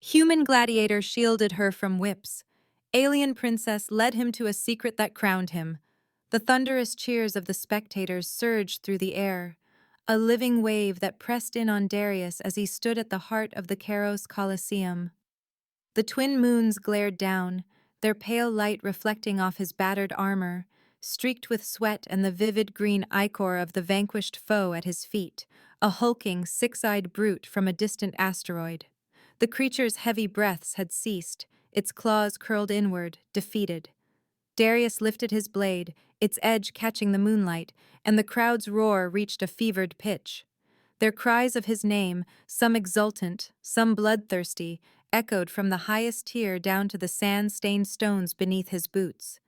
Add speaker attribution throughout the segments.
Speaker 1: Human Gladiator shielded her from whips. Alien Princess led him to a secret that crowned him. The thunderous cheers of the spectators surged through the air, a living wave that pressed in on Darius as he stood at the heart of the Kairos Colosseum. The twin moons glared down, their pale light reflecting off his battered armor, streaked with sweat, and the vivid green ichor of the vanquished foe at his feet, a hulking, six-eyed brute from a distant asteroid. The creature's heavy breaths had ceased, its claws curled inward, defeated. Darius lifted his blade, its edge catching the moonlight, and the crowd's roar reached a fevered pitch. Their cries of his name, some exultant, some bloodthirsty, echoed from the highest tier down to the sand-stained stones beneath his boots.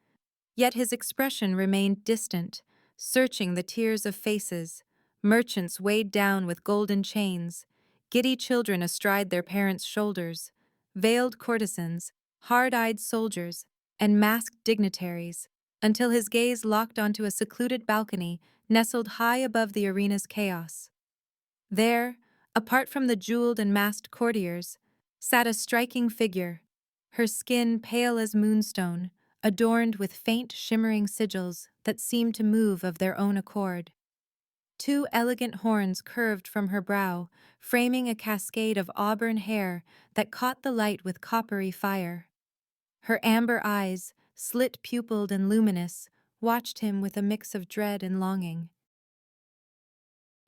Speaker 1: Yet his expression remained distant, searching the tiers of faces, merchants weighed down with golden chains, giddy children astride their parents' shoulders, veiled courtesans, hard-eyed soldiers, and masked dignitaries, until his gaze locked onto a secluded balcony nestled high above the arena's chaos. There, apart from the jeweled and masked courtiers, sat a striking figure, her skin pale as moonstone, adorned with faint shimmering sigils that seemed to move of their own accord. Two elegant horns curved from her brow, framing a cascade of auburn hair that caught the light with coppery fire. Her amber eyes, slit-pupilled and luminous, watched him with a mix of dread and longing.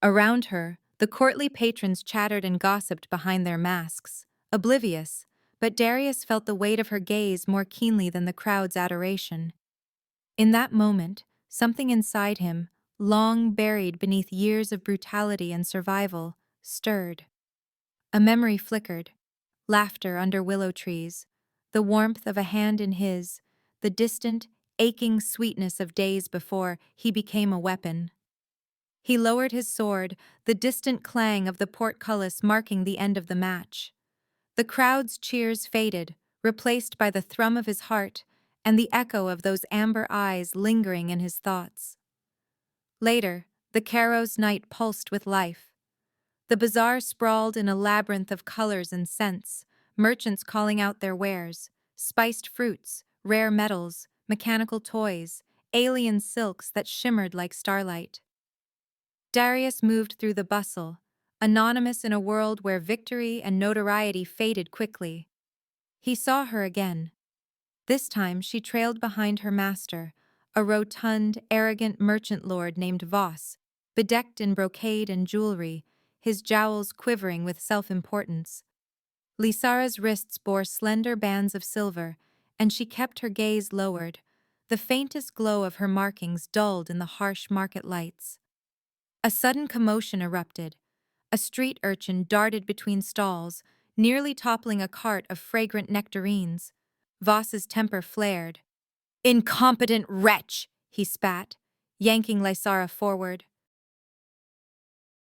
Speaker 1: Around her, the courtly patrons chattered and gossiped behind their masks, oblivious, but Darius felt the weight of her gaze more keenly than the crowd's adoration. In that moment, something inside him, long buried beneath years of brutality and survival, stirred. A memory flickered, laughter under willow trees, the warmth of a hand in his, the distant, aching sweetness of days before he became a weapon. He lowered his sword, the distant clang of the portcullis marking the end of the match. The crowd's cheers faded, replaced by the thrum of his heart and the echo of those amber eyes lingering in his thoughts. Later, the Kairos night pulsed with life. The bazaar sprawled in a labyrinth of colors and scents, merchants calling out their wares, spiced fruits, rare metals, mechanical toys, alien silks that shimmered like starlight. Darius moved through the bustle, anonymous in a world where victory and notoriety faded quickly. He saw her again. This time she trailed behind her master, a rotund, arrogant merchant lord named Voss, bedecked in brocade and jewelry, his jowls quivering with self-importance. Lysara's wrists bore slender bands of silver, and she kept her gaze lowered, the faintest glow of her markings dulled in the harsh market lights. A sudden commotion erupted. A street urchin darted between stalls, nearly toppling a cart of fragrant nectarines. Voss's temper flared. "Incompetent wretch!" he spat, yanking Lysara forward.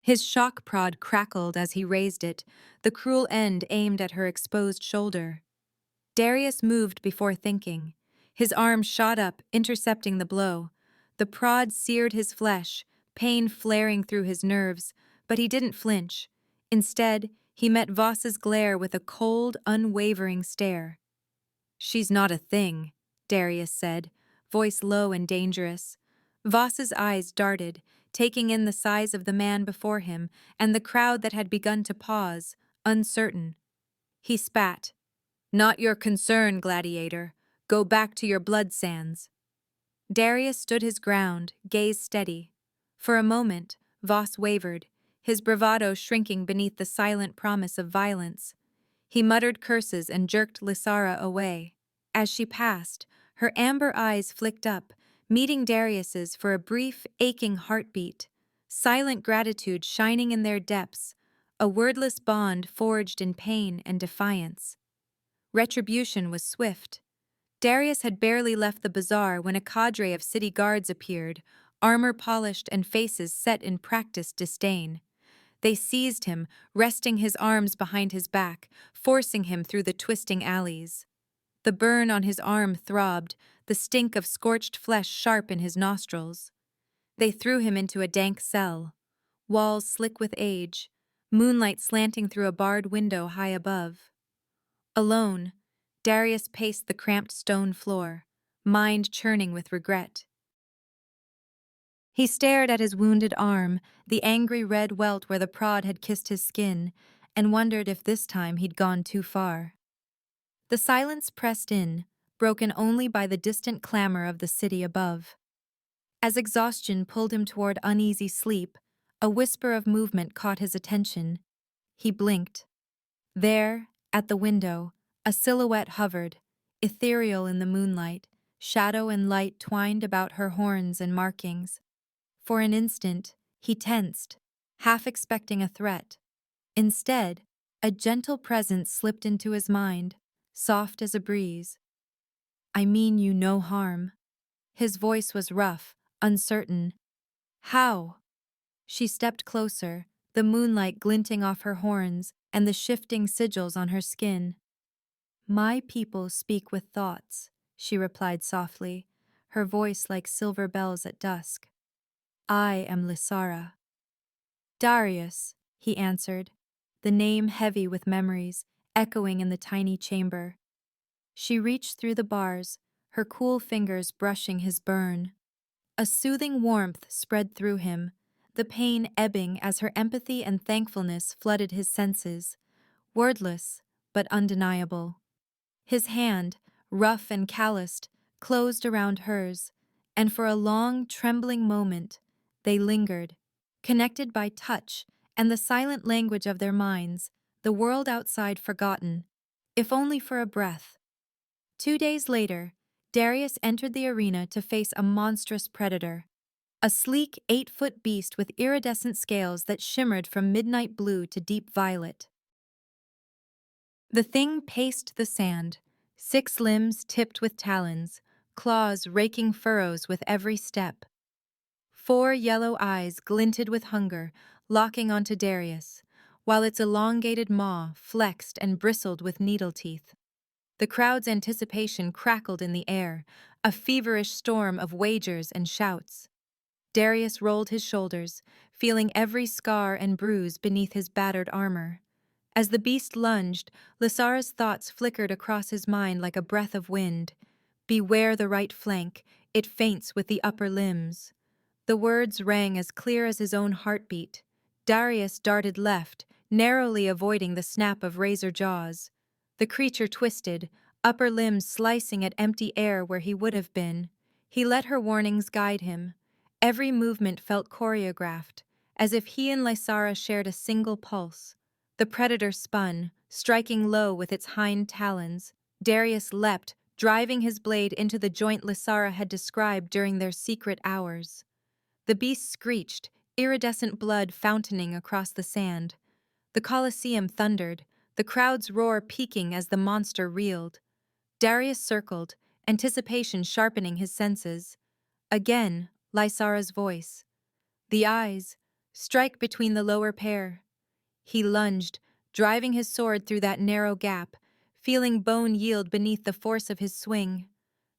Speaker 1: His shock prod crackled as he raised it, the cruel end aimed at her exposed shoulder. Darius moved before thinking. His arm shot up, intercepting the blow. The prod seared his flesh, pain flaring through his nerves, but he didn't flinch. Instead, he met Voss's glare with a cold, unwavering stare. "She's not a thing," Darius said, voice low and dangerous. Voss's eyes darted, taking in the size of the man before him and the crowd that had begun to pause, uncertain. He spat. "Not your concern, Gladiator. Go back to your blood sands." Darius stood his ground, gaze steady. For a moment, Voss wavered, his bravado shrinking beneath the silent promise of violence. He muttered curses and jerked Lysara away. As she passed, her amber eyes flicked up, meeting Darius's for a brief, aching heartbeat, silent gratitude shining in their depths, a wordless bond forged in pain and defiance. Retribution was swift. Darius had barely left the bazaar when a cadre of city guards appeared, armor polished and faces set in practiced disdain. They seized him, resting his arms behind his back, forcing him through the twisting alleys. The burn on his arm throbbed, the stink of scorched flesh sharp in his nostrils. They threw him into a dank cell, walls slick with age, moonlight slanting through a barred window high above. Alone, Darius paced the cramped stone floor, mind churning with regret. He stared at his wounded arm, the angry red welt where the prod had kissed his skin, and wondered if this time he'd gone too far. The silence pressed in, broken only by the distant clamor of the city above. As exhaustion pulled him toward uneasy sleep, a whisper of movement caught his attention. He blinked. There, at the window, a silhouette hovered, ethereal in the moonlight, shadow and light twined about her horns and markings. For an instant, he tensed, half expecting a threat. Instead, a gentle presence slipped into his mind, soft as a breeze. "I mean you no harm." His voice was rough, uncertain. "How?" She stepped closer, the moonlight glinting off her horns and the shifting sigils on her skin. "My people speak with thoughts," she replied softly, her voice like silver bells at dusk. "I am Lysara." "Darius," he answered, the name heavy with memories, echoing in the tiny chamber. She reached through the bars, her cool fingers brushing his burn. A soothing warmth spread through him, the pain ebbing as her empathy and thankfulness flooded his senses, wordless but undeniable. His hand, rough and calloused, closed around hers, and for a long, trembling moment, they lingered, connected by touch and the silent language of their minds, the world outside forgotten, if only for a breath. 2 days later, Darius entered the arena to face a monstrous predator, a sleek 8-foot beast with iridescent scales that shimmered from midnight blue to deep violet. The thing paced the sand, 6 limbs tipped with talons, claws raking furrows with every step. 4 yellow eyes glinted with hunger, locking onto Darius, while its elongated maw flexed and bristled with needle teeth. The crowd's anticipation crackled in the air, a feverish storm of wagers and shouts. Darius rolled his shoulders, feeling every scar and bruise beneath his battered armor. As the beast lunged, Lysara's thoughts flickered across his mind like a breath of wind. "Beware the right flank, it faints with the upper limbs." The words rang as clear as his own heartbeat. Darius darted left, narrowly avoiding the snap of razor jaws. The creature twisted, upper limbs slicing at empty air where he would have been. He let her warnings guide him. Every movement felt choreographed, as if he and Lysara shared a single pulse. The predator spun, striking low with its hind talons. Darius leapt, driving his blade into the joint Lysara had described during their secret hours. The beast screeched, iridescent blood fountaining across the sand. The Colosseum thundered, the crowd's roar peaking as the monster reeled. Darius circled, anticipation sharpening his senses. Again, Lysara's voice. The eyes, strike between the lower pair. He lunged, driving his sword through that narrow gap, feeling bone yield beneath the force of his swing.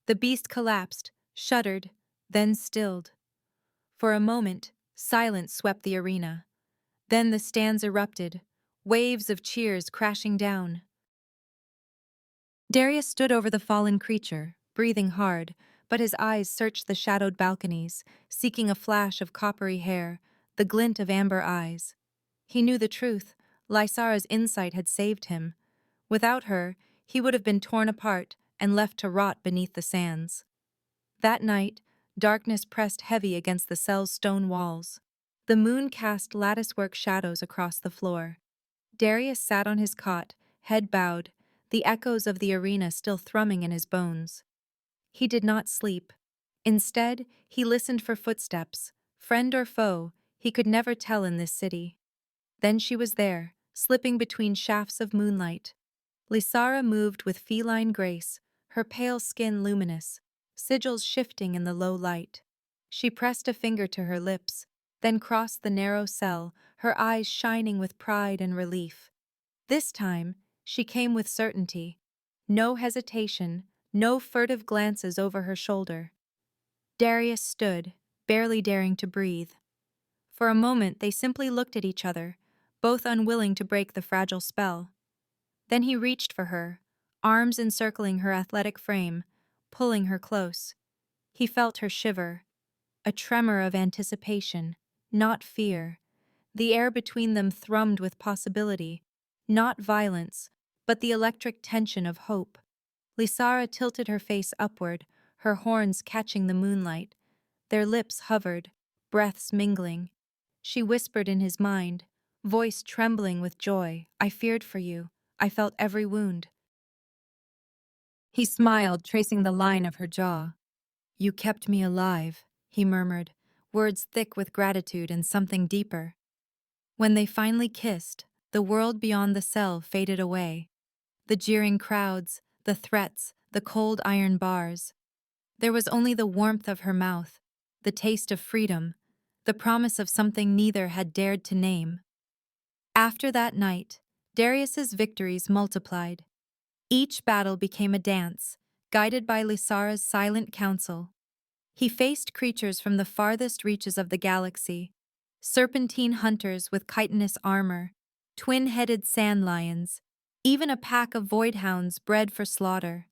Speaker 1: The beast collapsed, shuddered, then stilled. For a moment, silence swept the arena. Then the stands erupted, waves of cheers crashing down. Darius stood over the fallen creature, breathing hard, but his eyes searched the shadowed balconies, seeking a flash of coppery hair, the glint of amber eyes. He knew the truth. Lysara's insight had saved him. Without her, he would have been torn apart and left to rot beneath the sands. That night, darkness pressed heavy against the cell's stone walls. The moon cast latticework shadows across the floor. Darius sat on his cot, head bowed, the echoes of the arena still thrumming in his bones. He did not sleep. Instead, he listened for footsteps, friend or foe, he could never tell in this city. Then she was there, slipping between shafts of moonlight. Lysara moved with feline grace, her pale skin luminous, sigils shifting in the low light. She pressed a finger to her lips, then crossed the narrow cell, her eyes shining with pride and relief. This time, she came with certainty. No hesitation, no furtive glances over her shoulder. Darius stood, barely daring to breathe. For a moment they simply looked at each other, both unwilling to break the fragile spell. Then he reached for her, arms encircling her athletic frame, pulling her close. He felt her shiver, a tremor of anticipation, not fear. The air between them thrummed with possibility, not violence, but the electric tension of hope. Lysara tilted her face upward, her horns catching the moonlight. Their lips hovered, breaths mingling. She whispered in his mind, voice trembling with joy, "I feared for you. I felt every wound." He smiled, tracing the line of her jaw. "You kept me alive," he murmured, words thick with gratitude and something deeper. When they finally kissed, the world beyond the cell faded away. The jeering crowds, the threats, the cold iron bars. There was only the warmth of her mouth, the taste of freedom, the promise of something neither had dared to name. After that night, Darius's victories multiplied. Each battle became a dance, guided by Lysara's silent counsel. He faced creatures from the farthest reaches of the galaxy, serpentine hunters with chitinous armor, twin-headed sand lions, even a pack of void hounds bred for slaughter.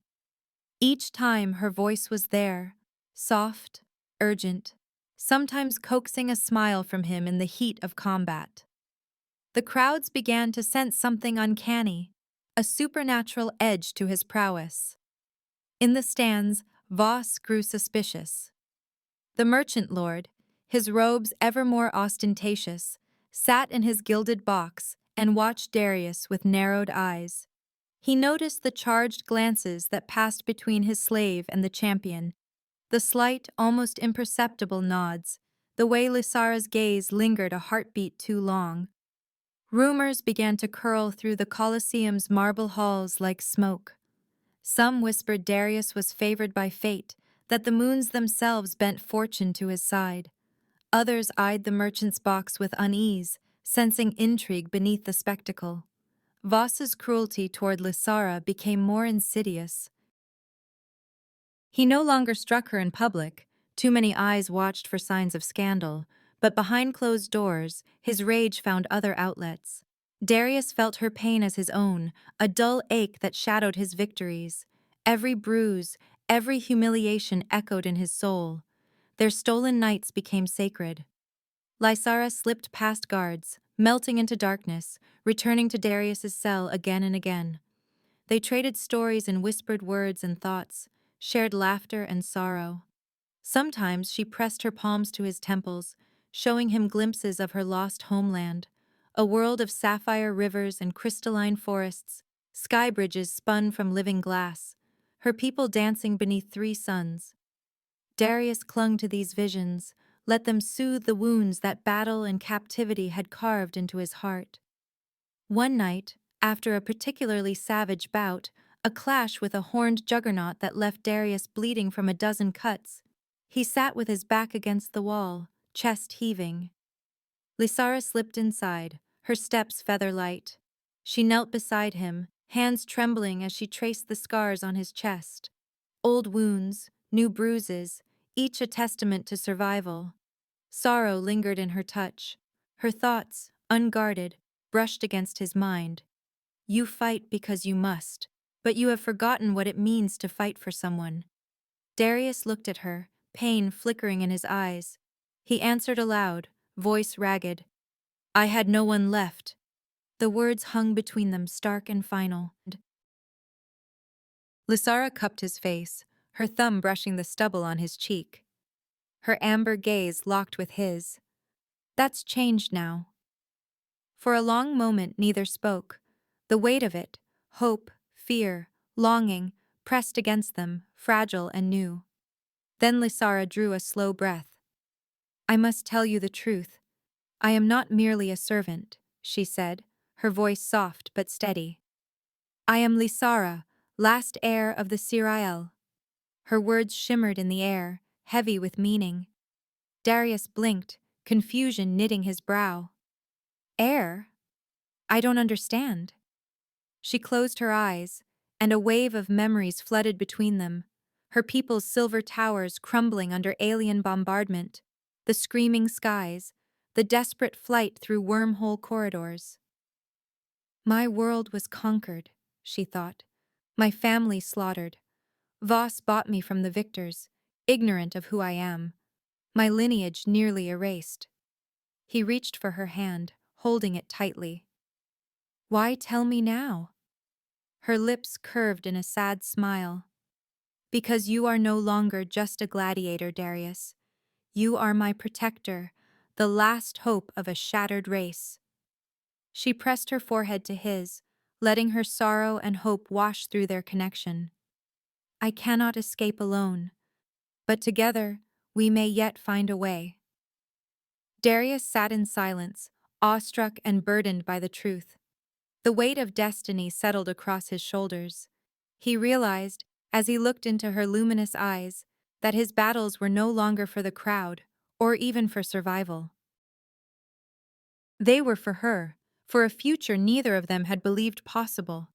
Speaker 1: Each time her voice was there, soft, urgent, sometimes coaxing a smile from him in the heat of combat. The crowds began to sense something uncanny, a supernatural edge to his prowess. In the stands, Voss grew suspicious. The merchant lord, his robes ever more ostentatious, sat in his gilded box and watched Darius with narrowed eyes. He noticed the charged glances that passed between his slave and the champion, the slight, almost imperceptible nods, the way Lysara's gaze lingered a heartbeat too long. Rumors began to curl through the Colosseum's marble halls like smoke. Some whispered Darius was favored by fate, that the moons themselves bent fortune to his side. Others eyed the merchant's box with unease, sensing intrigue beneath the spectacle. Voss's cruelty toward Lysara became more insidious. He no longer struck her in public, too many eyes watched for signs of scandal, but behind closed doors, his rage found other outlets. Darius felt her pain as his own, a dull ache that shadowed his victories. Every bruise, every humiliation echoed in his soul. Their stolen nights became sacred. Lysara slipped past guards, melting into darkness, returning to Darius's cell again and again. They traded stories in whispered words and thoughts, shared laughter and sorrow. Sometimes she pressed her palms to his temples, showing him glimpses of her lost homeland, a world of sapphire rivers and crystalline forests, sky bridges spun from living glass, her people dancing beneath three suns. Darius clung to these visions, let them soothe the wounds that battle and captivity had carved into his heart. One night, after a particularly savage bout, a clash with a horned juggernaut that left Darius bleeding from a dozen cuts, he sat with his back against the wall, chest heaving. Lysara slipped inside, her steps feather-light. She knelt beside him, hands trembling as she traced the scars on his chest. Old wounds, new bruises, each a testament to survival. Sorrow lingered in her touch. Her thoughts, unguarded, brushed against his mind. You fight because you must, but you have forgotten what it means to fight for someone. Darius looked at her, pain flickering in his eyes. He answered aloud, voice ragged. I had no one left. The words hung between them stark and final. Lysara cupped his face, her thumb brushing the stubble on his cheek. Her amber gaze locked with his. That's changed now. For a long moment neither spoke. The weight of it, hope, fear, longing, pressed against them, fragile and new. Then Lysara drew a slow breath. I must tell you the truth. I am not merely a servant, she said, her voice soft but steady. I am Lysara, last heir of the Sirael. Her words shimmered in the air, heavy with meaning. Darius blinked, confusion knitting his brow. Heir? I don't understand. She closed her eyes, and a wave of memories flooded between them, her people's silver towers crumbling under alien bombardment, the screaming skies, the desperate flight through wormhole corridors. My world was conquered, she thought. My family slaughtered. Voss bought me from the victors, ignorant of who I am. My lineage nearly erased. He reached for her hand, holding it tightly. Why tell me now? Her lips curved in a sad smile. Because you are no longer just a gladiator, Darius. You are my protector, the last hope of a shattered race. She pressed her forehead to his, letting her sorrow and hope wash through their connection. I cannot escape alone, but together we may yet find a way. Darius sat in silence, awestruck and burdened by the truth. The weight of destiny settled across his shoulders. He realized, as he looked into her luminous eyes, that his battles were no longer for the crowd, or even for survival. They were for her, for a future neither of them had believed possible.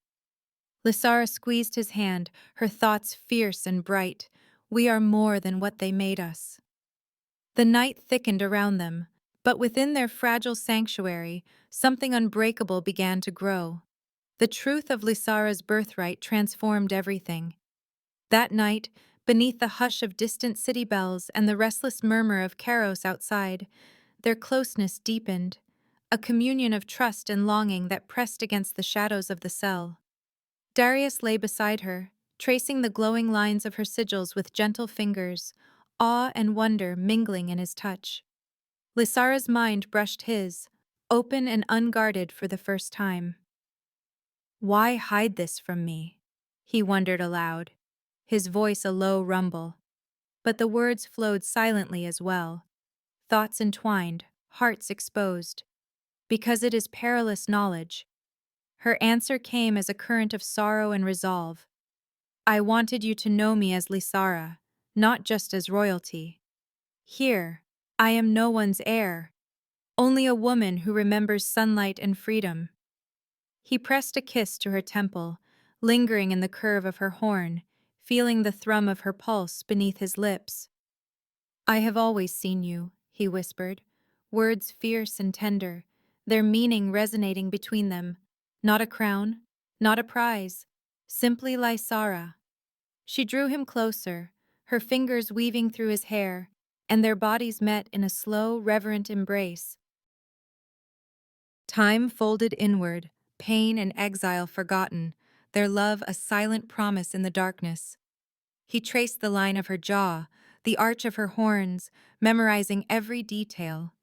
Speaker 1: Lysara squeezed his hand, her thoughts fierce and bright. We are more than what they made us. The night thickened around them, but within their fragile sanctuary, something unbreakable began to grow. The truth of Lysara's birthright transformed everything. That night, beneath the hush of distant city bells and the restless murmur of Karos outside, their closeness deepened, a communion of trust and longing that pressed against the shadows of the cell. Darius lay beside her, tracing the glowing lines of her sigils with gentle fingers, awe and wonder mingling in his touch. Lysara's mind brushed his, open and unguarded for the first time. Why hide this from me? He wondered aloud, his voice a low rumble. But the words flowed silently as well, thoughts entwined, hearts exposed. Because it is perilous knowledge. Her answer came as a current of sorrow and resolve. I wanted you to know me as Lysara, not just as royalty. Here, I am no one's heir, only a woman who remembers sunlight and freedom. He pressed a kiss to her temple, lingering in the curve of her horn, feeling the thrum of her pulse beneath his lips. I have always seen you, he whispered, words fierce and tender, their meaning resonating between them. Not a crown, not a prize, simply Lysara. She drew him closer, her fingers weaving through his hair, and their bodies met in a slow, reverent embrace. Time folded inward, pain and exile forgotten, their love a silent promise in the darkness. He traced the line of her jaw, the arch of her horns, memorizing every detail.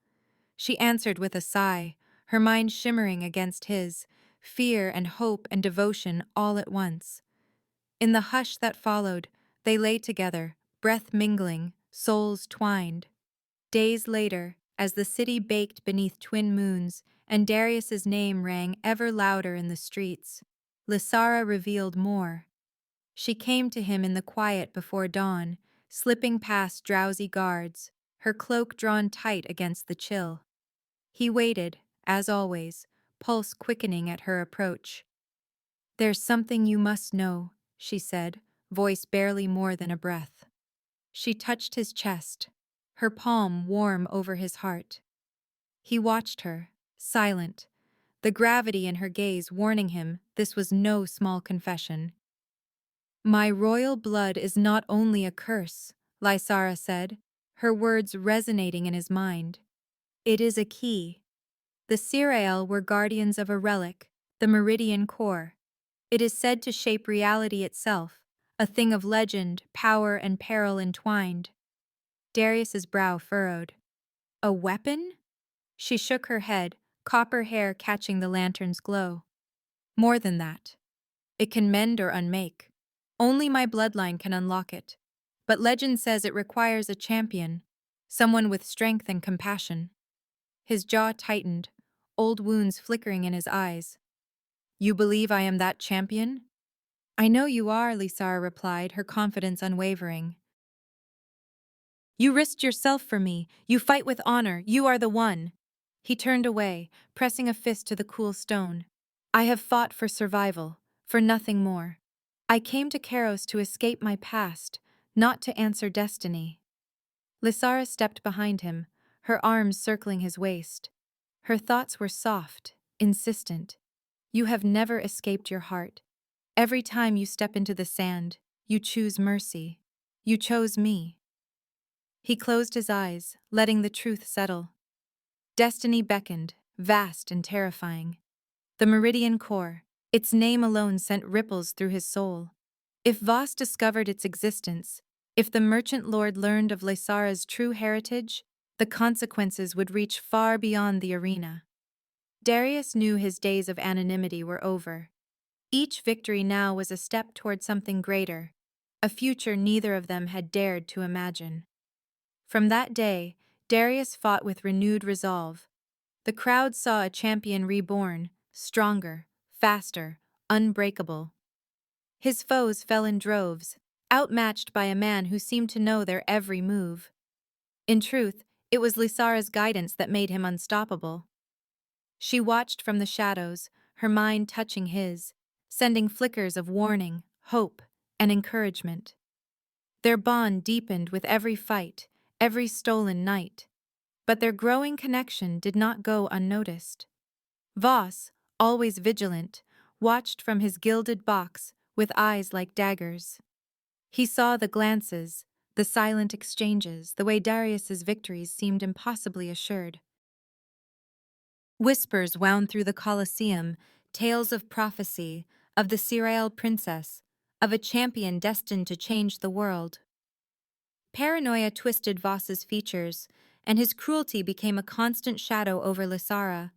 Speaker 1: She answered with a sigh, her mind shimmering against his, fear and hope and devotion all at once. In the hush that followed, they lay together, breath mingling, souls twined. Days later, as the city baked beneath twin moons, and Darius's name rang ever louder in the streets, Lysara revealed more. She came to him in the quiet before dawn, slipping past drowsy guards, her cloak drawn tight against the chill. He waited, as always, pulse quickening at her approach. There's something you must know, she said, voice barely more than a breath. She touched his chest, her palm warm over his heart. He watched her, silent, the gravity in her gaze warning him this was no small confession. My royal blood is not only a curse, Lysara said, her words resonating in his mind. It is a key. The Sirael were guardians of a relic, the Meridian Core. It is said to shape reality itself, a thing of legend, power, and peril entwined. Darius's brow furrowed. A weapon? She shook her head, copper hair catching the lantern's glow. More than that. It can mend or unmake. Only my bloodline can unlock it. But legend says it requires a champion, someone with strength and compassion. His jaw tightened, old wounds flickering in his eyes. You believe I am that champion? I know you are, Lysara replied, her confidence unwavering. You risked yourself for me. You fight with honor. You are the one. He turned away, pressing a fist to the cool stone. I have fought for survival, for nothing more. I came to Karos to escape my past, not to answer destiny. Lysara stepped behind him, her arms circling his waist. Her thoughts were soft, insistent. You have never escaped your heart. Every time you step into the sand, you choose mercy. You chose me. He closed his eyes, letting the truth settle. Destiny beckoned, vast and terrifying. The Meridian Core, its name alone sent ripples through his soul. If Voss discovered its existence, if the merchant lord learned of Lysara's true heritage, the consequences would reach far beyond the arena. Darius knew his days of anonymity were over. Each victory now was a step toward something greater, a future neither of them had dared to imagine. From that day, Darius fought with renewed resolve. The crowd saw a champion reborn, stronger, faster, unbreakable. His foes fell in droves, outmatched by a man who seemed to know their every move. In truth, it was Lysara's guidance that made him unstoppable. She watched from the shadows, her mind touching his, sending flickers of warning, hope, and encouragement. Their bond deepened with every fight, every stolen night. But their growing connection did not go unnoticed. Voss, always vigilant, watched from his gilded box with eyes like daggers. He saw the glances, the silent exchanges, the way Darius's victories seemed impossibly assured. Whispers wound through the Colosseum, tales of prophecy, of the Sirael princess, of a champion destined to change the world. Paranoia twisted Voss's features, and his cruelty became a constant shadow over Lysara.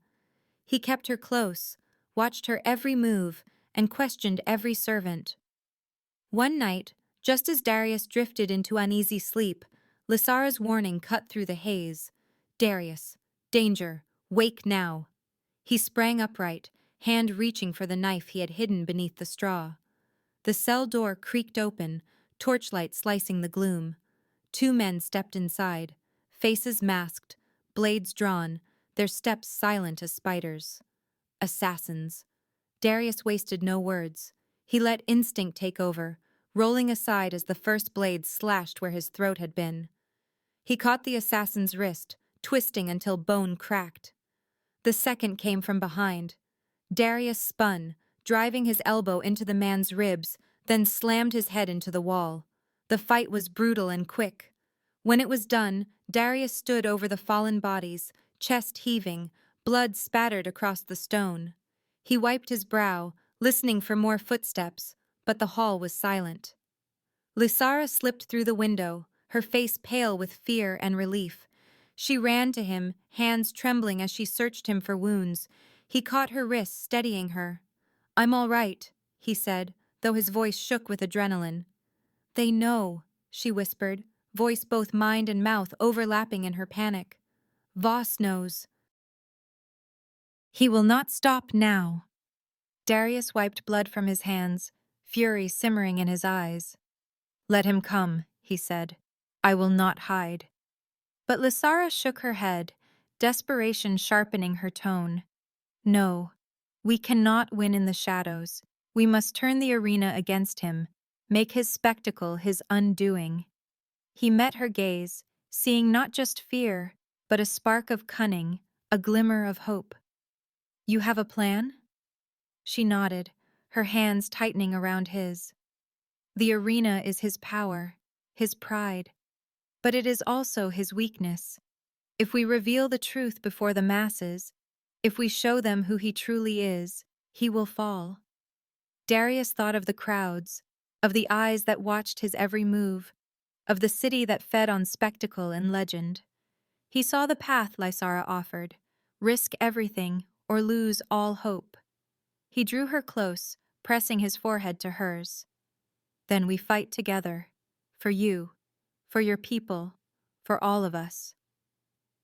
Speaker 1: He kept her close, watched her every move, and questioned every servant. One night, just as Darius drifted into uneasy sleep, Lysara's warning cut through the haze. "Darius, danger, wake now." He sprang upright, hand reaching for the knife he had hidden beneath the straw. The cell door creaked open, torchlight slicing the gloom. Two men stepped inside, faces masked, blades drawn, their steps silent as spiders. Assassins. Darius wasted no words. He let instinct take over, rolling aside as the first blade slashed where his throat had been. He caught the assassin's wrist, twisting until bone cracked. The second came from behind. Darius spun, driving his elbow into the man's ribs, then slammed his head into the wall. The fight was brutal and quick. When it was done, Darius stood over the fallen bodies, chest heaving, blood spattered across the stone. He wiped his brow, listening for more footsteps, but the hall was silent. Lysara slipped through the window, her face pale with fear and relief. She ran to him, hands trembling as she searched him for wounds. He caught her wrist, steadying her. "I'm all right," he said, though his voice shook with adrenaline. "They know," she whispered, voice both mind and mouth overlapping in her panic. "Voss knows. He will not stop now." Darius wiped blood from his hands, fury simmering in his eyes. "Let him come," he said. "I will not hide." But Lysara shook her head, desperation sharpening her tone. "No, we cannot win in the shadows. We must turn the arena against him, make his spectacle his undoing." He met her gaze, seeing not just fear, but a spark of cunning, a glimmer of hope. "You have a plan?" She nodded, her hands tightening around his. "The arena is his power, his pride, but it is also his weakness. If we reveal the truth before the masses, if we show them who he truly is, he will fall." Darius thought of the crowds, of the eyes that watched his every move, of the city that fed on spectacle and legend. He saw the path Lysara offered, risk everything or lose all hope. He drew her close, pressing his forehead to hers. "Then we fight together, for you, for your people, for all of us."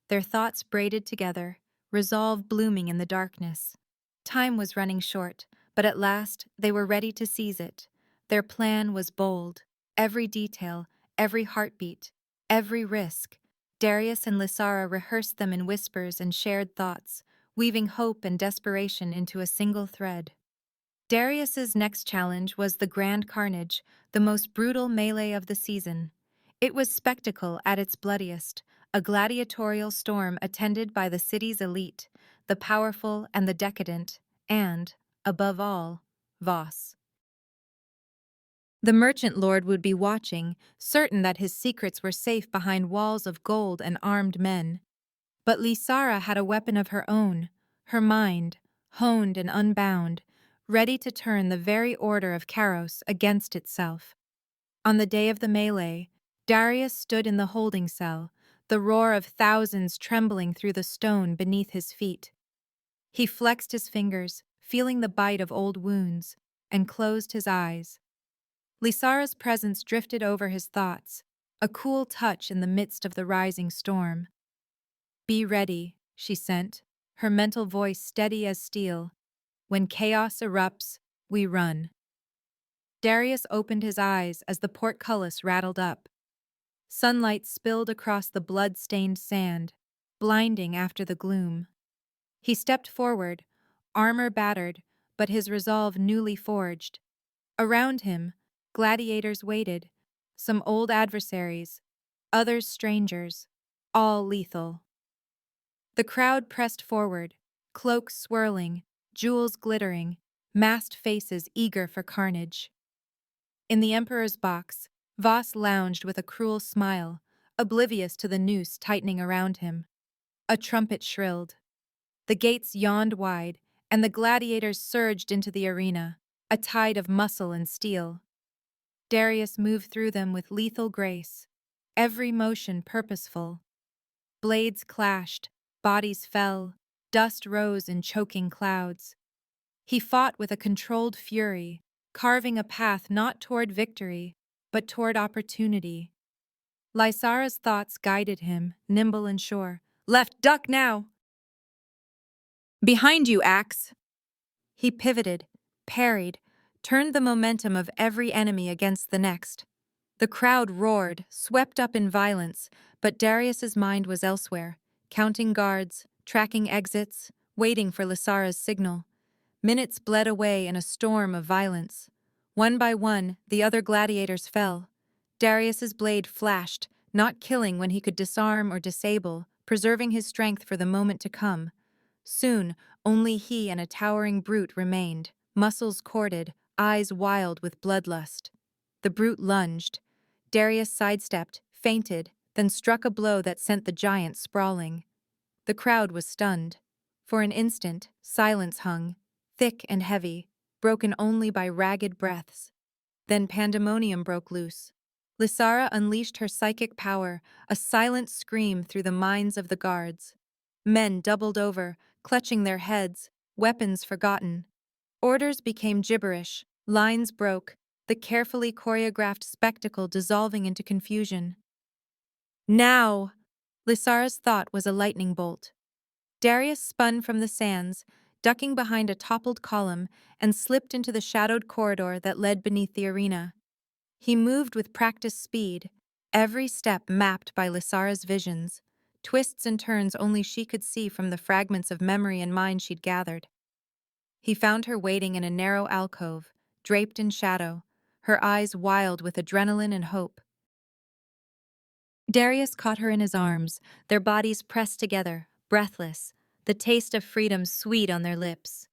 Speaker 1: Their thoughts braided together, resolve blooming in the darkness. Time was running short, but at last they were ready to seize it. Their plan was bold. Every detail, every heartbeat, every risk. Darius and Lysara rehearsed them in whispers and shared thoughts, weaving hope and desperation into a single thread. Darius's next challenge was the Grand Carnage, the most brutal melee of the season. It was spectacle at its bloodiest, a gladiatorial storm attended by the city's elite, the powerful and the decadent, and, above all, Voss. The merchant lord would be watching, certain that his secrets were safe behind walls of gold and armed men. But Lisara had a weapon of her own, her mind, honed and unbound, ready to turn the very order of Karos against itself. On the day of the melee, Darius stood in the holding cell, the roar of thousands trembling through the stone beneath his feet. He flexed his fingers, feeling the bite of old wounds, and closed his eyes. Lisara's presence drifted over his thoughts, a cool touch in the midst of the rising storm. "Be ready," she sent, her mental voice steady as steel. "When chaos erupts, we run." Darius opened his eyes as the portcullis rattled up. Sunlight spilled across the blood-stained sand, blinding after the gloom. He stepped forward, armor battered, but his resolve newly forged. Around him, gladiators waited, some old adversaries, others strangers, all lethal. The crowd pressed forward, cloaks swirling, jewels glittering, masked faces eager for carnage. In the Emperor's box, Voss lounged with a cruel smile, oblivious to the noose tightening around him. A trumpet shrilled. The gates yawned wide, and the gladiators surged into the arena, a tide of muscle and steel. Darius moved through them with lethal grace, every motion purposeful. Blades clashed, bodies fell, dust rose in choking clouds. He fought with a controlled fury, carving a path not toward victory, but toward opportunity. Lysara's thoughts guided him, nimble and sure. "Left, duck now!" "Behind you, Axe!" He pivoted, parried, turned the momentum of every enemy against the next. The crowd roared, swept up in violence, but Darius's mind was elsewhere, counting guards, tracking exits, waiting for Lysara's signal. Minutes bled away in a storm of violence. One by one, the other gladiators fell. Darius's blade flashed, not killing when he could disarm or disable, preserving his strength for the moment to come. Soon, only he and a towering brute remained, muscles corded, eyes wild with bloodlust. The brute lunged. Darius sidestepped, feinted, then struck a blow that sent the giant sprawling. The crowd was stunned. For an instant, silence hung, thick and heavy, broken only by ragged breaths. Then pandemonium broke loose. Lysara unleashed her psychic power, a silent scream through the minds of the guards. Men doubled over, clutching their heads, weapons forgotten. Orders became gibberish, lines broke, the carefully choreographed spectacle dissolving into confusion. "Now!" Lysara's thought was a lightning bolt. Darius spun from the sands, ducking behind a toppled column, and slipped into the shadowed corridor that led beneath the arena. He moved with practiced speed, every step mapped by Lysara's visions, twists and turns only she could see from the fragments of memory and mind she'd gathered. He found her waiting in a narrow alcove, draped in shadow, her eyes wild with adrenaline and hope. Darius caught her in his arms, their bodies pressed together, breathless, the taste of freedom sweet on their lips.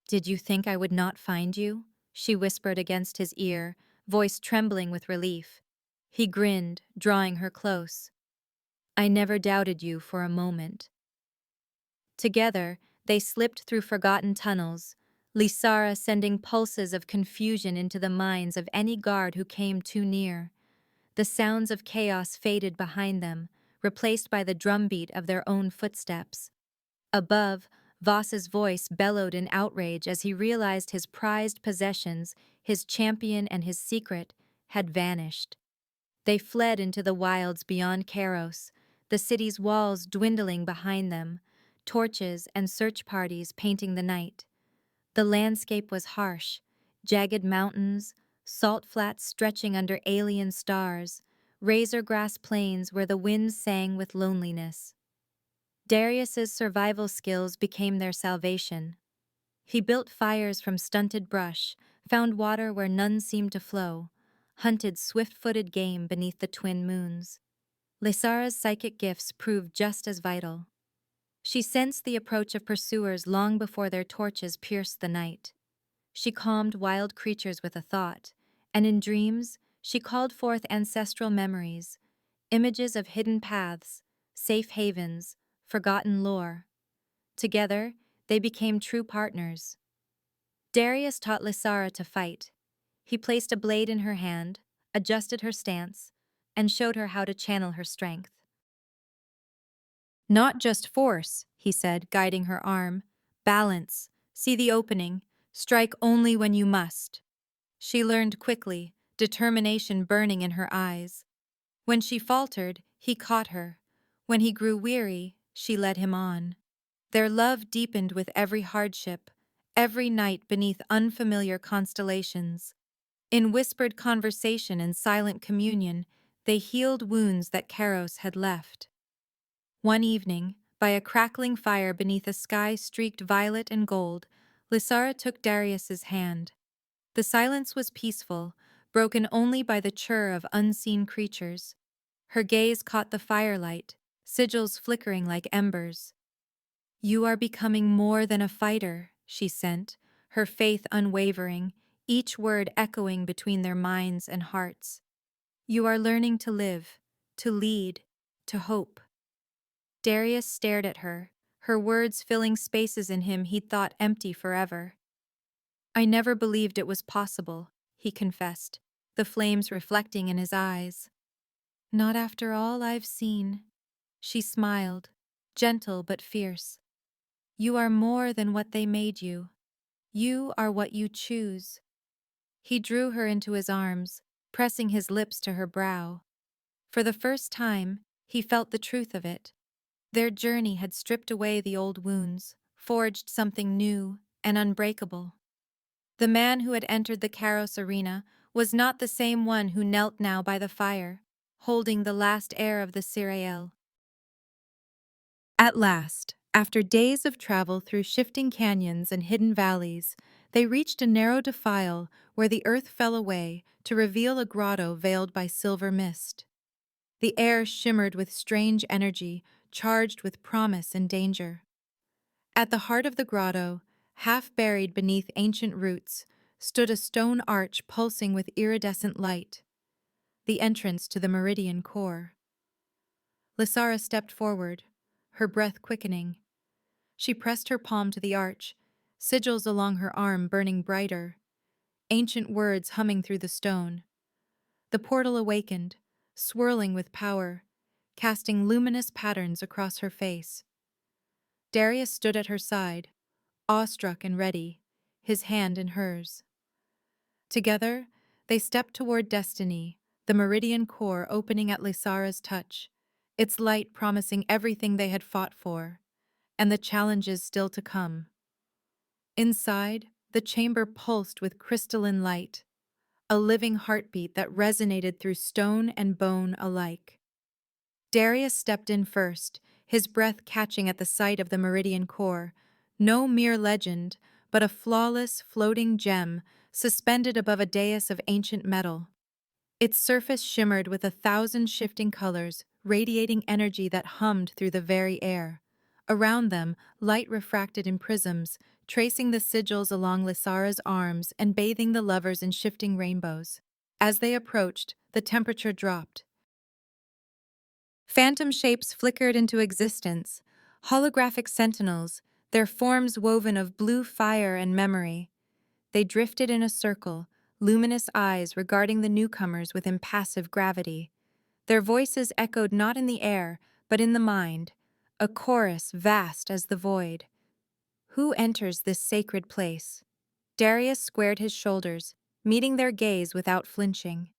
Speaker 1: "Did you think I would not find you?" she whispered against his ear, voice trembling with relief. He grinned, drawing her close. "I never doubted you for a moment." Together, they slipped through forgotten tunnels, Lysara sending pulses of confusion into the minds of any guard who came too near. The sounds of chaos faded behind them, replaced by the drumbeat of their own footsteps. Above, Voss's voice bellowed in outrage as he realized his prized possessions, his champion and his secret, had vanished. They fled into the wilds beyond Karos, the city's walls dwindling behind them, torches and search parties painting the night. The landscape was harsh, jagged mountains, salt flats stretching under alien stars, razor-grass plains where the wind sang with loneliness. Darius's survival skills became their salvation. He built fires from stunted brush, found water where none seemed to flow, hunted swift-footed game beneath the twin moons. Lysara's psychic gifts proved just as vital. She sensed the approach of pursuers long before their torches pierced the night. She calmed wild creatures with a thought, And in dreams, she called forth ancestral memories, images of hidden paths, safe havens, forgotten lore. Together, they became true partners. Darius taught Lysara to fight. He placed a blade in her hand, adjusted her stance, and showed her how to channel her strength. Not just force, he said, guiding her arm. Balance, see the opening, strike only when you must. She learned quickly, determination burning in her eyes. When she faltered, he caught her. When he grew weary, she led him on. Their love deepened with every hardship, every night beneath unfamiliar constellations. In whispered conversation and silent communion, they healed wounds that Kairos had left. One evening, by a crackling fire beneath a sky streaked violet and gold, Lysara took Darius's hand. The silence was peaceful, broken only by the chirr of unseen creatures. Her gaze caught the firelight, sigils flickering like embers. "You are becoming more than a fighter," she sent, her faith unwavering, each word echoing between their minds and hearts. "You are learning to live, to lead, to hope." Darius stared at her, her words filling spaces in him he'd thought empty forever. "I never believed it was possible," he confessed, the flames reflecting in his eyes. "Not after all I've seen." She smiled, gentle but fierce. "You are more than what they made you. You are what you choose." He drew her into his arms, pressing his lips to her brow. For the first time, he felt the truth of it. Their journey had stripped away the old wounds, forged something new and unbreakable. The man who had entered the Kairos arena was not the same one who knelt now by the fire, holding the last heir of the Sirael. At last, after days of travel through shifting canyons and hidden valleys, they reached a narrow defile where the earth fell away to reveal a grotto veiled by silver mist. The air shimmered with strange energy, charged with promise and danger. At the heart of the grotto, half buried beneath ancient roots, stood a stone arch pulsing with iridescent light, the entrance to the meridian core. Lysara stepped forward, her breath quickening. She pressed her palm to the arch, sigils along her arm burning brighter, ancient words humming through the stone. The portal awakened, swirling with power, casting luminous patterns across her face. Darius stood at her side, awestruck and ready, his hand in hers. Together, they stepped toward destiny, the meridian core opening at Lysara's touch, its light promising everything they had fought for, and the challenges still to come. Inside, the chamber pulsed with crystalline light, a living heartbeat that resonated through stone and bone alike. Darius stepped in first, his breath catching at the sight of the meridian core, no mere legend, but a flawless, floating gem suspended above a dais of ancient metal. Its surface shimmered with 1,000 shifting colors, radiating energy that hummed through the very air. Around them, light refracted in prisms, tracing the sigils along Lysara's arms and bathing the lovers in shifting rainbows. As they approached, the temperature dropped. Phantom shapes flickered into existence, holographic sentinels, their forms woven of blue fire and memory. They drifted in a circle, luminous eyes regarding the newcomers with impassive gravity. Their voices echoed not in the air, but in the mind, a chorus vast as the void. Who enters this sacred place? Darius squared his shoulders, meeting their gaze without flinching.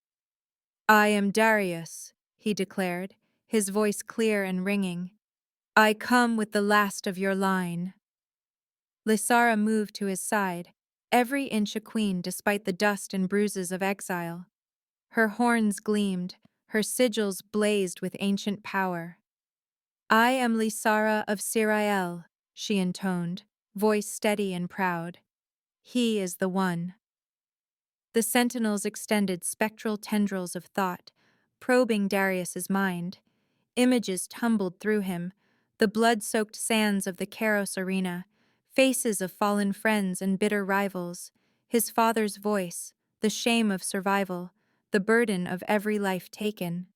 Speaker 1: "I am Darius," he declared, his voice clear and ringing. "I come with the last of your line." Lysara moved to his side, every inch a queen despite the dust and bruises of exile. Her horns gleamed, her sigils blazed with ancient power. "I am Lysara of Sirael," she intoned, voice steady and proud. "He is the one." The sentinels extended spectral tendrils of thought, probing Darius's mind. Images tumbled through him, the blood-soaked sands of the Kairos arena, faces of fallen friends and bitter rivals, his father's voice, the shame of survival, the burden of every life taken.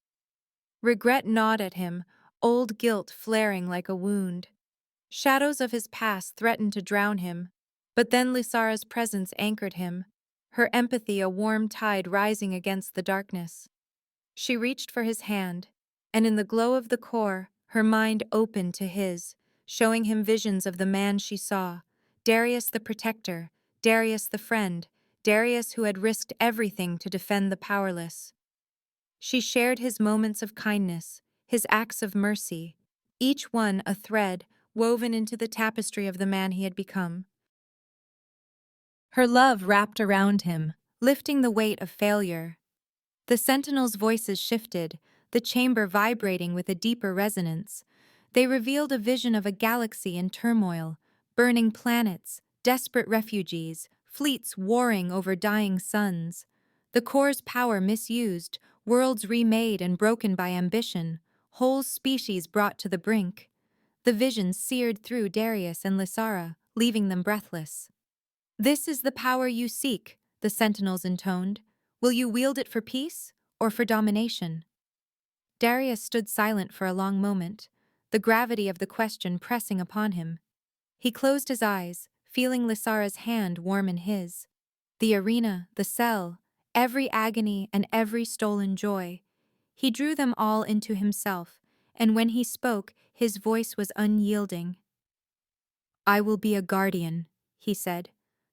Speaker 1: Regret gnawed at him, old guilt flaring like a wound. Shadows of his past threatened to drown him, but then Lysara's presence anchored him, her empathy a warm tide rising against the darkness. She reached for his hand, and in the glow of the core, her mind opened to his, showing him visions of the man she saw, Darius the protector, Darius the friend, Darius who had risked everything to defend the powerless. She shared his moments of kindness, his acts of mercy, each one a thread woven into the tapestry of the man he had become. Her love wrapped around him, lifting the weight of failure. The sentinels' voices shifted, the chamber vibrating with a deeper resonance. They revealed a vision of a galaxy in turmoil, burning planets, desperate refugees, fleets warring over dying suns. The core's power misused, worlds remade and broken by ambition, whole species brought to the brink. The vision seared through Darius and Lysara, leaving them breathless. "This is the power you seek," the sentinels intoned. "Will you wield it for peace or for domination?" Darius stood silent for a long moment, the gravity of the question pressing upon him. He closed his eyes, feeling Lysara's hand warm in his. The arena, the cell, every agony and every stolen joy. He drew them all into himself, and when he spoke, his voice was unyielding. "I will be a guardian," he said,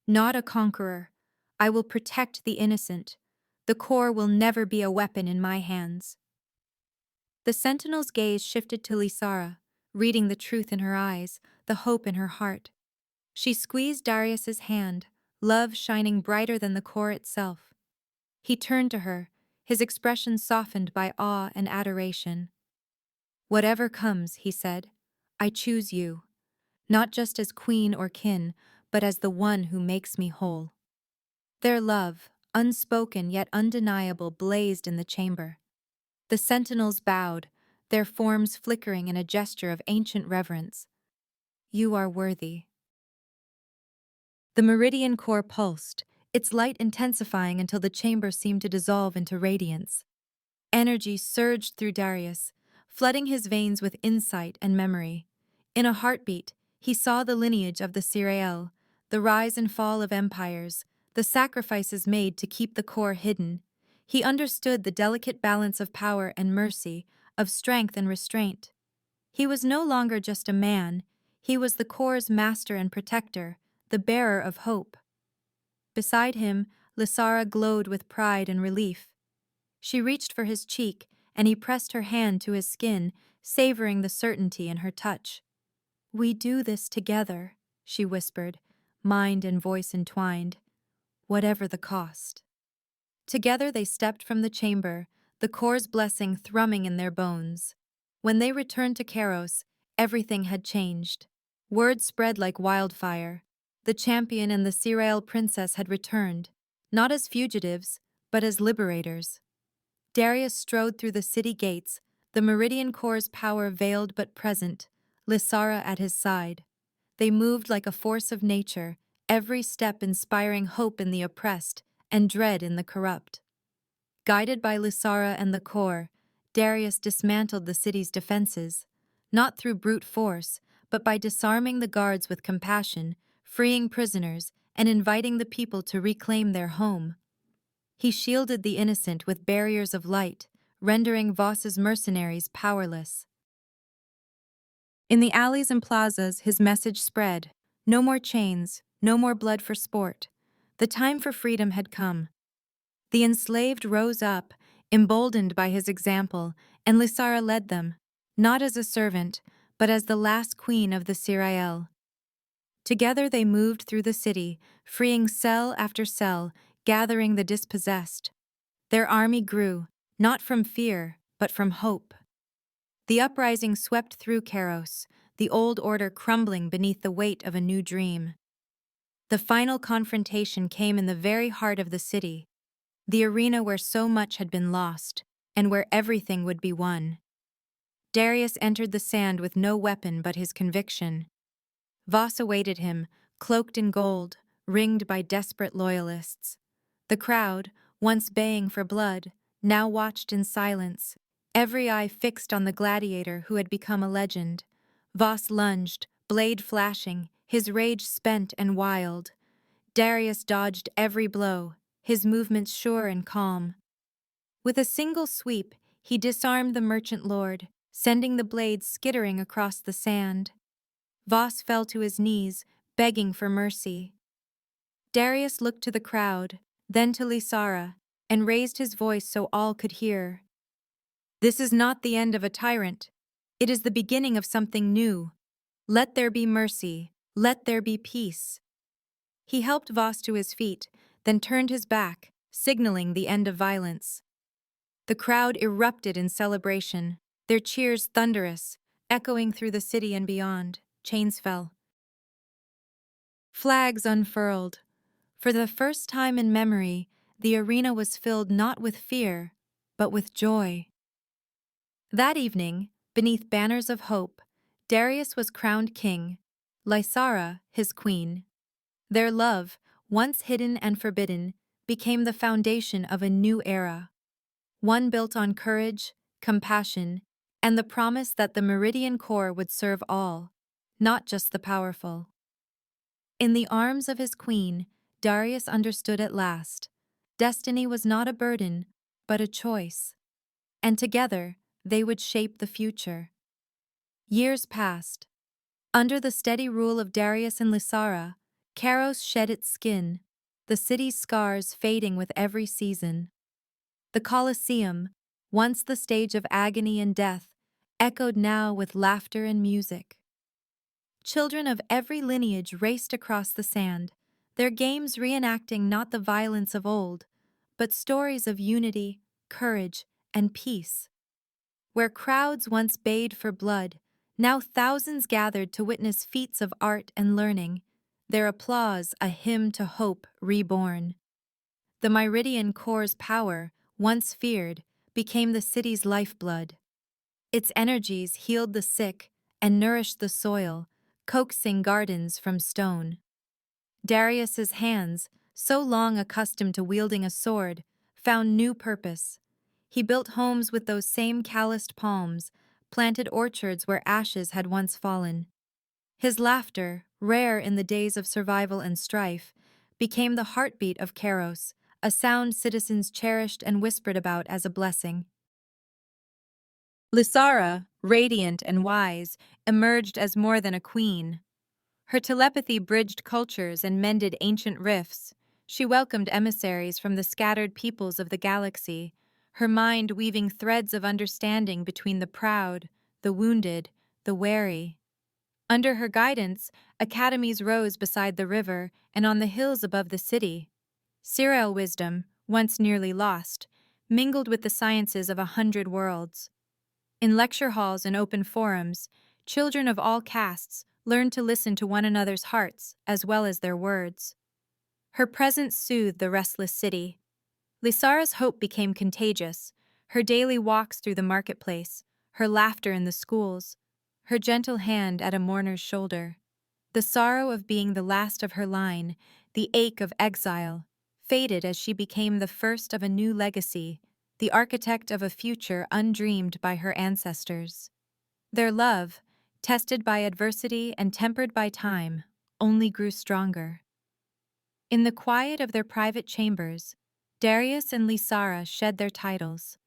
Speaker 1: "not a conqueror. I will protect the innocent. The core will never be a weapon in my hands." The sentinel's gaze shifted to Lysara, reading the truth in her eyes, the hope in her heart. She squeezed Darius's hand, love shining brighter than the core itself. He turned to her, his expression softened by awe and adoration. "Whatever comes," he said, "I choose you, not just as queen or kin, but as the one who makes me whole." Their love, unspoken yet undeniable, blazed in the chamber. The sentinels bowed, their forms flickering in a gesture of ancient reverence. "You are worthy." The meridian core pulsed, its light intensifying until the chamber seemed to dissolve into radiance. Energy surged through Darius, flooding his veins with insight and memory. In a heartbeat, he saw the lineage of the Sirael, the rise and fall of empires, the sacrifices made to keep the core hidden. He understood the delicate balance of power and mercy, of strength and restraint. He was no longer just a man, he was the core's master and protector, the bearer of hope. Beside him, Lysara glowed with pride and relief. She reached for his cheek, and he pressed her hand to his skin, savoring the certainty in her touch. "We do this together," she whispered, mind and voice entwined, "whatever the cost." Together they stepped from the chamber, the core's blessing thrumming in their bones. When they returned to Karos, everything had changed. Word spread like wildfire. The champion and the Sirael princess had returned, not as fugitives, but as liberators. Darius strode through the city gates, the Meridian Core's power veiled but present, Lysara at his side. They moved like a force of nature, every step inspiring hope in the oppressed and dread in the corrupt. Guided by Lysara and the Core, Darius dismantled the city's defenses, not through brute force, but by disarming the guards with compassion, freeing prisoners, and inviting the people to reclaim their home. He shielded the innocent with barriers of light, rendering Voss's mercenaries powerless. In the alleys and plazas, his message spread. No more chains, no more blood for sport. The time for freedom had come. The enslaved rose up, emboldened by his example, and Lysara led them, not as a servant, but as the last queen of the Sirael. Together they moved through the city, freeing cell after cell, gathering the dispossessed. Their army grew, not from fear, but from hope. The uprising swept through Karos, the old order crumbling beneath the weight of a new dream. The final confrontation came in the very heart of the city, the arena where so much had been lost, and where everything would be won. Darius entered the sand with no weapon but his conviction. Voss awaited him, cloaked in gold, ringed by desperate loyalists. The crowd, once baying for blood, now watched in silence, every eye fixed on the gladiator who had become a legend. Voss lunged, blade flashing, his rage spent and wild. Darius dodged every blow, his movements sure and calm. With a single sweep, he disarmed the merchant lord, sending the blade skittering across the sand. Voss fell to his knees, begging for mercy. Darius looked to the crowd, then to Lysara, and raised his voice so all could hear. "This is not the end of a tyrant. It is the beginning of something new. Let there be mercy. Let there be peace." He helped Voss to his feet, then turned his back, signaling the end of violence. The crowd erupted in celebration, their cheers thunderous, echoing through the city and beyond. Chains fell. Flags unfurled. For the first time in memory, the arena was filled not with fear, but with joy. That evening, beneath banners of hope, Darius was crowned king, Lysara his queen. Their love, once hidden and forbidden, became the foundation of a new era, one built on courage, compassion, and the promise that the Meridian Core would serve all, not just the powerful. In the arms of his queen, Darius understood at last. Destiny was not a burden, but a choice. And together, they would shape the future. Years passed. Under the steady rule of Darius and Lysara, Karos shed its skin, the city's scars fading with every season. The Colosseum, once the stage of agony and death, echoed now with laughter and music. Children of every lineage raced across the sand, their games reenacting not the violence of old, but stories of unity, courage, and peace. Where crowds once bayed for blood, now thousands gathered to witness feats of art and learning, their applause a hymn to hope reborn. The Meridian Core's power, once feared, became the city's lifeblood. Its energies healed the sick and nourished the soil, coaxing gardens from stone. Darius's hands, so long accustomed to wielding a sword, found new purpose. He built homes with those same calloused palms, planted orchards where ashes had once fallen. His laughter, rare in the days of survival and strife, became the heartbeat of Karos, a sound citizens cherished and whispered about as a blessing. Lysara, radiant and wise, emerged as more than a queen. Her telepathy bridged cultures and mended ancient rifts. She welcomed emissaries from the scattered peoples of the galaxy, her mind weaving threads of understanding between the proud, the wounded, the wary. Under her guidance, academies rose beside the river and on the hills above the city. Serial wisdom, once nearly lost, mingled with the sciences of 100 worlds. In lecture halls and open forums, children of all castes learned to listen to one another's hearts as well as their words. Her presence soothed the restless city. Lysara's hope became contagious, her daily walks through the marketplace, her laughter in the schools, her gentle hand at a mourner's shoulder. The sorrow of being the last of her line, the ache of exile, faded as she became the first of a new legacy, the architect of a future undreamed by her ancestors. Their love, tested by adversity and tempered by time, only grew stronger. In the quiet of their private chambers, Darius and Lysara shed their titles.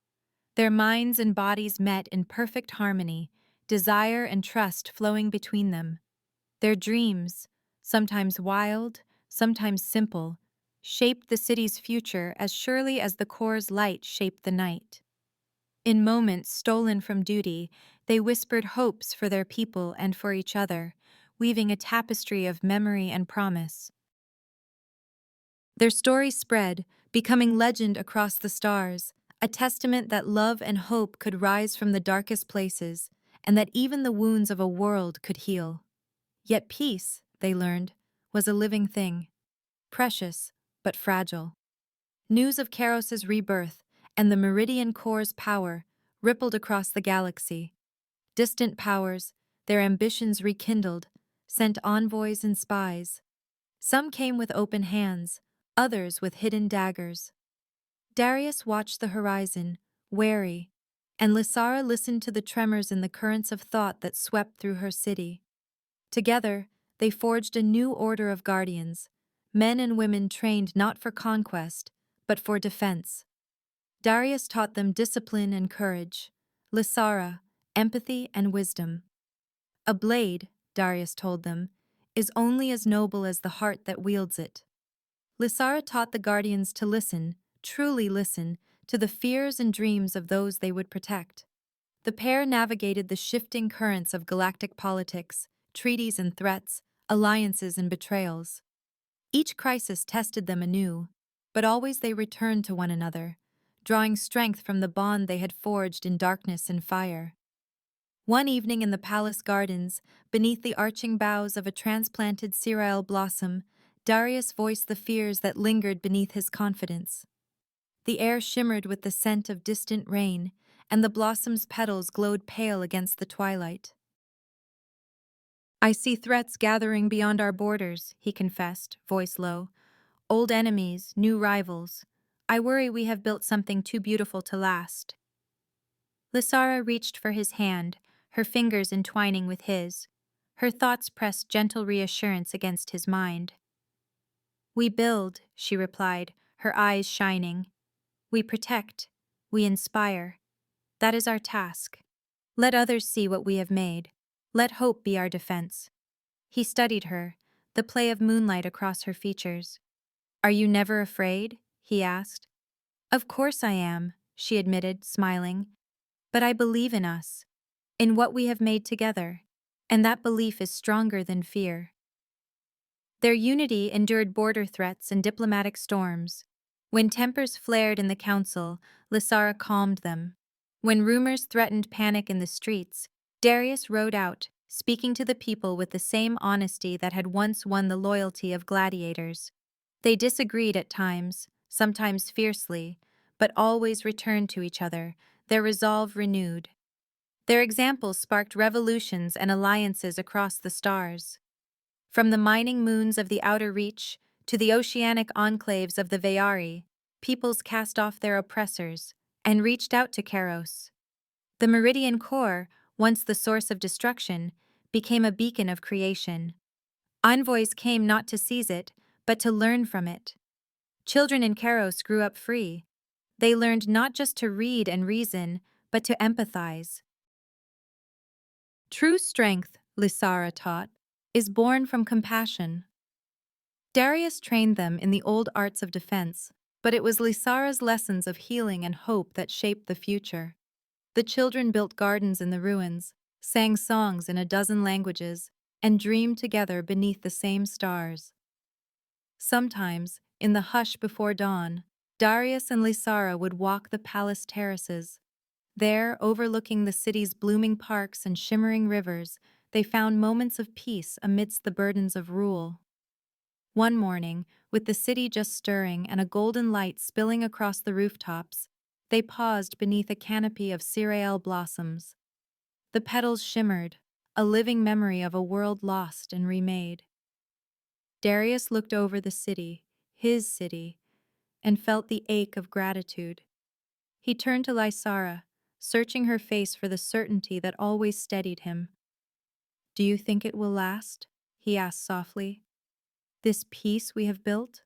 Speaker 1: Their minds and bodies met in perfect harmony, desire and trust flowing between them. Their dreams, sometimes wild, sometimes simple, shaped the city's future as surely as the core's light shaped the night. In moments stolen from duty, they whispered hopes for their people and for each other, weaving a tapestry of memory and promise. Their story spread, becoming legend across the stars, a testament that love and hope could rise from the darkest places, and that even the wounds of a world could heal. Yet peace, they learned, was a living thing, precious but fragile. News of Karos's rebirth and the Meridian Core's power rippled across the galaxy. Distant powers, their ambitions rekindled, sent envoys and spies. Some came with open hands, others with hidden daggers. Darius watched the horizon, wary, and Lysara listened to the tremors in the currents of thought that swept through her city. Together, they forged a new order of guardians, men and women trained not for conquest, but for defense. Darius taught them discipline and courage, Lysara, empathy and wisdom. A blade, Darius told them, is only as noble as the heart that wields it. Lysara taught the guardians to listen, truly listen, to the fears and dreams of those they would protect. The pair navigated the shifting currents of galactic politics, treaties and threats, alliances and betrayals. Each crisis tested them anew, but always they returned to one another, drawing strength from the bond they had forged in darkness and fire. One evening in the palace gardens, beneath the arching boughs of a transplanted cereal blossom, Darius voiced the fears that lingered beneath his confidence. The air shimmered with the scent of distant rain, and the blossom's petals glowed pale against the twilight. "I see threats gathering beyond our borders," he confessed, voice low. "Old enemies, new rivals. I worry we have built something too beautiful to last." Lysara reached for his hand, her fingers entwining with his. Her thoughts pressed gentle reassurance against his mind. "We build," she replied, her eyes shining. "We protect. We inspire. That is our task. Let others see what we have made. Let hope be our defense." He studied her, the play of moonlight across her features. "Are you never afraid?" he asked. "Of course I am," she admitted, smiling. "But I believe in us, in what we have made together, and that belief is stronger than fear." Their unity endured border threats and diplomatic storms. When tempers flared in the council, Lysara calmed them. When rumors threatened panic in the streets, Darius rode out, speaking to the people with the same honesty that had once won the loyalty of gladiators. They disagreed at times, sometimes fiercely, but always returned to each other, their resolve renewed. Their examples sparked revolutions and alliances across the stars. From the mining moons of the Outer Reach to the oceanic enclaves of the Veyari, peoples cast off their oppressors and reached out to Keros. The Meridian Core, once the source of destruction, became a beacon of creation. Envoys came not to seize it, but to learn from it. Children in Keros grew up free. They learned not just to read and reason, but to empathize. True strength, Lysara taught, is born from compassion. Darius trained them in the old arts of defense, but it was Lysara's lessons of healing and hope that shaped the future. The children built gardens in the ruins, sang songs in a dozen languages, and dreamed together beneath the same stars. Sometimes, in the hush before dawn, Darius and Lysara would walk the palace terraces. There, overlooking the city's blooming parks and shimmering rivers, they found moments of peace amidst the burdens of rule. One morning, with the city just stirring and a golden light spilling across the rooftops, they paused beneath a canopy of cereal blossoms. The petals shimmered, a living memory of a world lost and remade. Darius looked over the city, his city, and felt the ache of gratitude. He turned to Lysara, searching her face for the certainty that always steadied him. "Do you think it will last?" he asked softly. "This peace we have built?"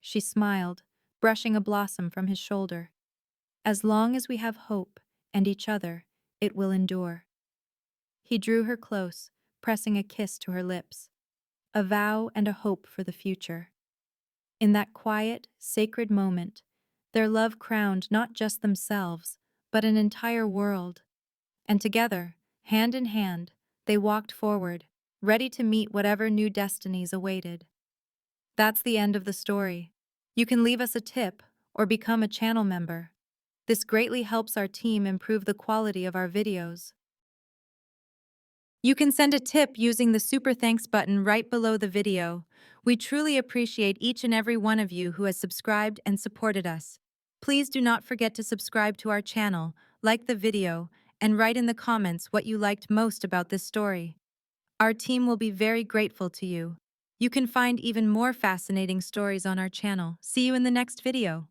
Speaker 1: She smiled, brushing a blossom from his shoulder. "As long as we have hope and each other, it will endure." He drew her close, pressing a kiss to her lips, a vow and a hope for the future. In that quiet, sacred moment, their love crowned not just themselves, but an entire world. And together, hand in hand, they walked forward, ready to meet whatever new destinies awaited. That's the end of the story. You can leave us a tip or become a channel member. This greatly helps our team improve the quality of our videos. You can send a tip using the Super Thanks button right below the video. We truly appreciate each and every one of you who has subscribed and supported us. Please do not forget to subscribe to our channel, like the video, and write in the comments what you liked most about this story. Our team will be very grateful to you. You can find even more fascinating stories on our channel. See you in the next video.